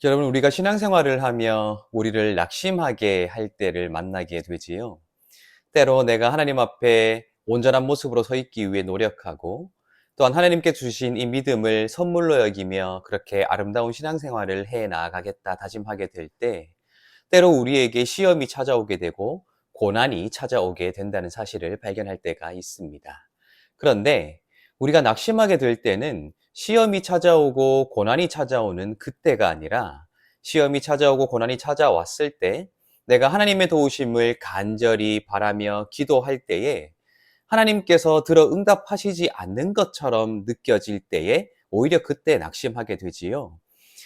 여러분, 우리가 신앙생활을 하며 우리를 낙심하게 할 때를 만나게 되지요. 때로 내가 하나님 앞에 온전한 모습으로 서 있기 위해 노력하고, 또한 하나님께 주신 이 믿음을 선물로 여기며 그렇게 아름다운 신앙생활을 해 나아가겠다 다짐하게 될 때, 때로 우리에게 시험이 찾아오게 되고 고난이 찾아오게 된다는 사실을 발견할 때가 있습니다. 그런데 우리가 낙심하게 될 때는 시험이 찾아오고 고난이 찾아오는 그때가 아니라, 시험이 찾아오고 고난이 찾아왔을 때 내가 하나님의 도우심을 간절히 바라며 기도할 때에 하나님께서 들어 응답하시지 않는 것처럼 느껴질 때에 오히려 그때 낙심하게 되지요.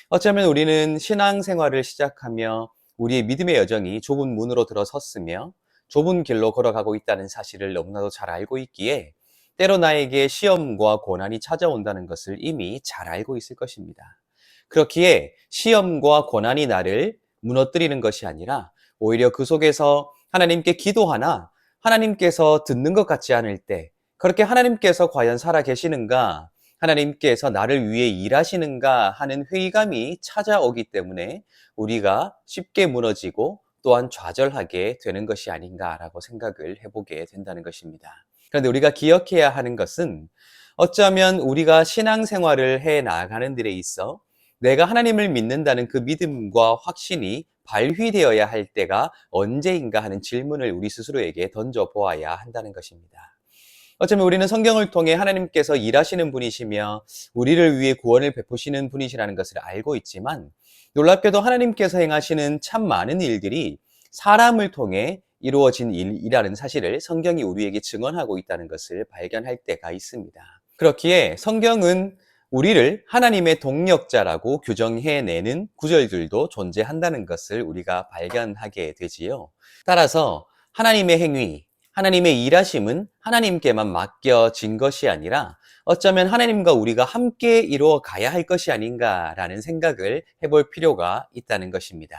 어쩌면 우리는 신앙생활을 시작하며 우리의 믿음의 여정이 좁은 문으로 들어섰으며 좁은 길로 걸어가고 있다는 사실을 너무나도 잘 알고 있기에 때로 나에게 시험과 고난이 찾아온다는 것을 이미 잘 알고 있을 것입니다. 그렇기에 시험과 고난이 나를 무너뜨리는 것이 아니라 오히려 그 속에서 하나님께 기도하나 하나님께서 듣는 것 같지 않을 때, 그렇게 하나님께서 과연 살아 계시는가, 하나님께서 나를 위해 일하시는가 하는 회의감이 찾아오기 때문에 우리가 쉽게 무너지고 또한 좌절하게 되는 것이 아닌가라고 생각을 해보게 된다는 것입니다. 그런데 우리가 기억해야 하는 것은, 어쩌면 우리가 신앙생활을 해 나가는 데에 있어 내가 하나님을 믿는다는 그 믿음과 확신이 발휘되어야 할 때가 언제인가 하는 질문을 우리 스스로에게 던져보아야 한다는 것입니다. 어쩌면 우리는 성경을 통해 하나님께서 일하시는 분이시며 우리를 위해 구원을 베푸시는 분이시라는 것을 알고 있지만, 놀랍게도 하나님께서 행하시는 참 많은 일들이 사람을 통해 이루어진 일이라는 사실을 성경이 우리에게 증언하고 있다는 것을 발견할 때가 있습니다. 그렇기에 성경은 우리를 하나님의 동력자라고 규정해내는 구절들도 존재한다는 것을 우리가 발견하게 되지요. 따라서 하나님의 행위, 하나님의 일하심은 하나님께만 맡겨진 것이 아니라 어쩌면 하나님과 우리가 함께 이루어 가야 할 것이 아닌가라는 생각을 해볼 필요가 있다는 것입니다.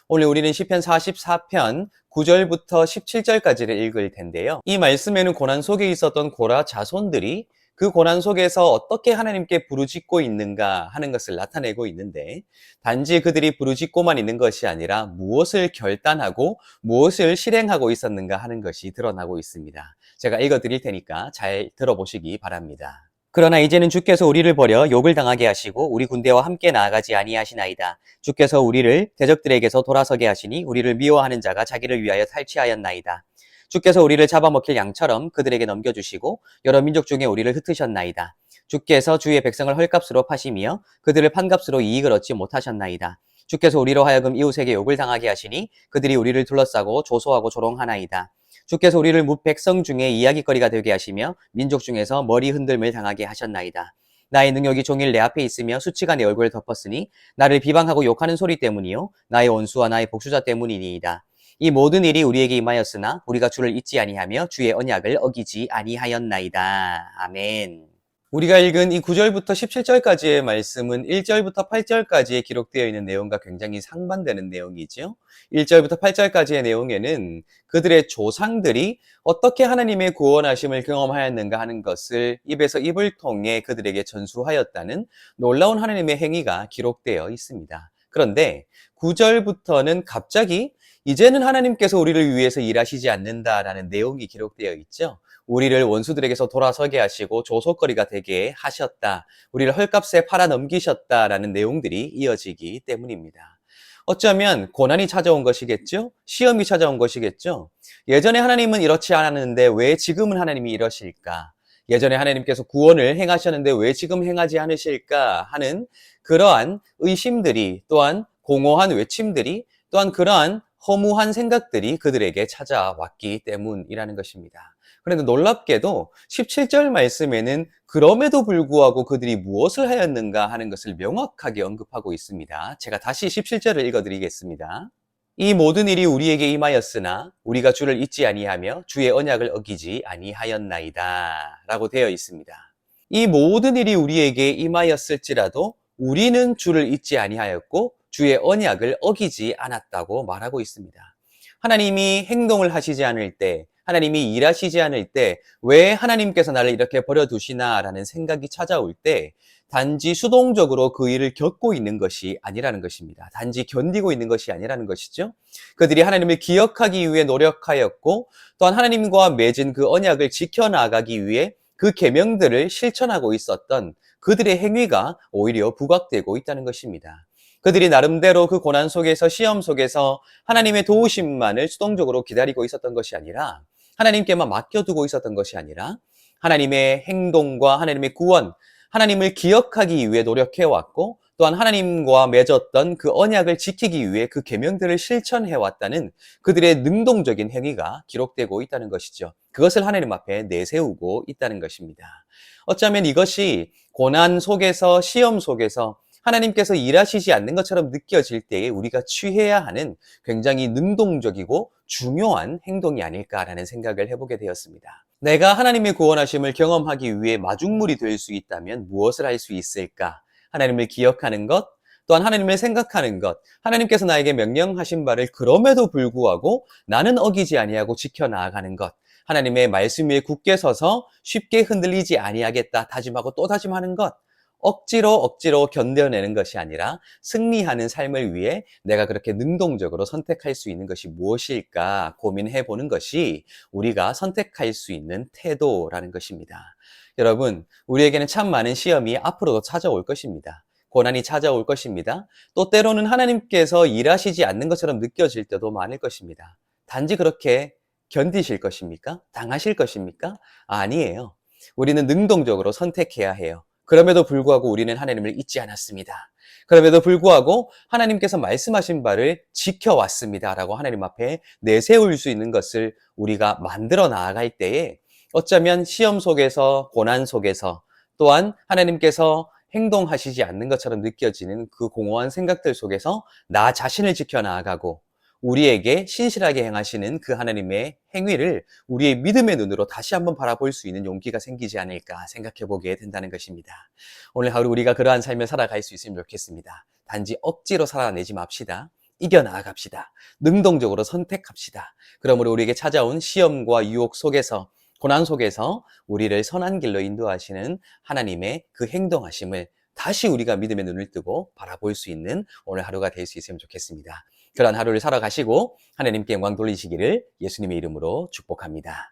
오늘 우리는 시편 44편 9절부터 17절까지를 읽을 텐데요. 이 말씀에는 고난 속에 있었던 고라 자손들이 그 고난 속에서 어떻게 하나님께 부르짖고 있는가 하는 것을 나타내고 있는데, 단지 그들이 부르짖고만 있는 것이 아니라 무엇을 결단하고 무엇을 실행하고 있었는가 하는 것이 드러나고 있습니다. 제가 읽어드릴 테니까 잘 들어보시기 바랍니다. 그러나 이제는 주께서 우리를 버려 욕을 당하게 하시고 우리 군대와 함께 나아가지 아니하시나이다. 주께서 우리를 대적들에게서 돌아서게 하시니 우리를 미워하는 자가 자기를 위하여 탈취하였나이다. 주께서 우리를 잡아먹힐 양처럼 그들에게 넘겨주시고 여러 민족 중에 우리를 흩으셨나이다. 주께서 주의 백성을 헐값으로 파시며 그들을 판값으로 이익을 얻지 못하셨나이다. 주께서 우리로 하여금 이웃에게 욕을 당하게 하시니 그들이 우리를 둘러싸고 조소하고 조롱하나이다. 주께서 우리를 백성 중에 이야기거리가 되게 하시며 민족 중에서 머리 흔들림을 당하게 하셨나이다. 나의 능력이 종일 내 앞에 있으며 수치가 내 얼굴을 덮었으니 나를 비방하고 욕하는 소리 때문이요 나의 원수와 나의 복수자 때문이니이다. 이 모든 일이 우리에게 임하였으나 우리가 주를 잊지 아니하며 주의 언약을 어기지 아니하였나이다. 아멘. 우리가 읽은 이 9절부터 17절까지의 말씀은 1절부터 8절까지에 기록되어 있는 내용과 굉장히 상반되는 내용이죠. 1절부터 8절까지의 내용에는 그들의 조상들이 어떻게 하나님의 구원하심을 경험하였는가 하는 것을 입에서 입을 통해 그들에게 전수하였다는 놀라운 하나님의 행위가 기록되어 있습니다. 그런데 9절부터는 갑자기 이제는 하나님께서 우리를 위해서 일하시지 않는다라는 내용이 기록되어 있죠. 우리를 원수들에게서 돌아서게 하시고 조속거리가 되게 하셨다. 우리를 헐값에 팔아 넘기셨다라는 내용들이 이어지기 때문입니다. 어쩌면 고난이 찾아온 것이겠죠? 시험이 찾아온 것이겠죠? 예전에 하나님은 이렇지 않았는데 왜 지금은 하나님이 이러실까? 예전에 하나님께서 구원을 행하셨는데 왜 지금 행하지 않으실까 하는 그러한 의심들이, 또한 공허한 외침들이, 또한 그러한 허무한 생각들이 그들에게 찾아왔기 때문이라는 것입니다. 그런데 놀랍게도 17절 말씀에는 그럼에도 불구하고 그들이 무엇을 하였는가 하는 것을 명확하게 언급하고 있습니다. 제가 다시 17절을 읽어드리겠습니다. 이 모든 일이 우리에게 임하였으나 우리가 주를 잊지 아니하며 주의 언약을 어기지 아니하였나이다 라고 되어 있습니다. 이 모든 일이 우리에게 임하였을지라도 우리는 주를 잊지 아니하였고 주의 언약을 어기지 않았다고 말하고 있습니다. 하나님이 행동을 하시지 않을 때, 하나님이 일하시지 않을 때 왜 하나님께서 나를 이렇게 버려두시나 라는 생각이 찾아올 때, 단지 수동적으로 그 일을 겪고 있는 것이 아니라는 것입니다. 단지 견디고 있는 것이 아니라는 것이죠. 그들이 하나님을 기억하기 위해 노력하였고 또한 하나님과 맺은 그 언약을 지켜나가기 위해 그 계명들을 실천하고 있었던 그들의 행위가 오히려 부각되고 있다는 것입니다. 그들이 나름대로 그 고난 속에서 시험 속에서 하나님의 도우심만을 수동적으로 기다리고 있었던 것이 아니라 하나님께만 맡겨두고 있었던 것이 아니라 하나님의 행동과 하나님의 구원, 하나님을 기억하기 위해 노력해왔고 또한 하나님과 맺었던 그 언약을 지키기 위해 그 계명들을 실천해왔다는 그들의 능동적인 행위가 기록되고 있다는 것이죠. 그것을 하나님 앞에 내세우고 있다는 것입니다. 어쩌면 이것이 고난 속에서 시험 속에서 하나님께서 일하시지 않는 것처럼 느껴질 때에 우리가 취해야 하는 굉장히 능동적이고 중요한 행동이 아닐까라는 생각을 해보게 되었습니다. 내가 하나님의 구원하심을 경험하기 위해 마중물이 될 수 있다면 무엇을 할 수 있을까? 하나님을 기억하는 것, 또한 하나님을 생각하는 것, 하나님께서 나에게 명령하신 바를 그럼에도 불구하고 나는 어기지 아니하고 지켜나가는 것, 하나님의 말씀 위에 굳게 서서 쉽게 흔들리지 아니하겠다 다짐하고 또 다짐하는 것, 억지로 견뎌내는 것이 아니라 승리하는 삶을 위해 내가 그렇게 능동적으로 선택할 수 있는 것이 무엇일까 고민해 보는 것이 우리가 선택할 수 있는 태도라는 것입니다. 여러분, 우리에게는 참 많은 시험이 앞으로도 찾아올 것입니다. 고난이 찾아올 것입니다. 또 때로는 하나님께서 일하시지 않는 것처럼 느껴질 때도 많을 것입니다. 단지 그렇게 견디실 것입니까? 당하실 것입니까? 아니에요. 우리는 능동적으로 선택해야 해요. 그럼에도 불구하고 우리는 하나님을 잊지 않았습니다. 그럼에도 불구하고 하나님께서 말씀하신 바를 지켜왔습니다. 라고 하나님 앞에 내세울 수 있는 것을 우리가 만들어 나아갈 때에 어쩌면 시험 속에서, 고난 속에서, 또한 하나님께서 행동하시지 않는 것처럼 느껴지는 그 공허한 생각들 속에서 나 자신을 지켜나가고 우리에게 신실하게 행하시는 그 하나님의 행위를 우리의 믿음의 눈으로 다시 한번 바라볼 수 있는 용기가 생기지 않을까 생각해 보게 된다는 것입니다. 오늘 하루 우리가 그러한 삶을 살아갈 수 있으면 좋겠습니다. 단지 억지로 살아내지 맙시다. 이겨나갑시다. 능동적으로 선택합시다. 그러므로 우리에게 찾아온 시험과 유혹 속에서 고난 속에서 우리를 선한 길로 인도하시는 하나님의 그 행동하심을 다시 우리가 믿음의 눈을 뜨고 바라볼 수 있는 오늘 하루가 될 수 있으면 좋겠습니다. 그런 하루를 살아가시고 하나님께 영광 돌리시기를 예수님의 이름으로 축복합니다.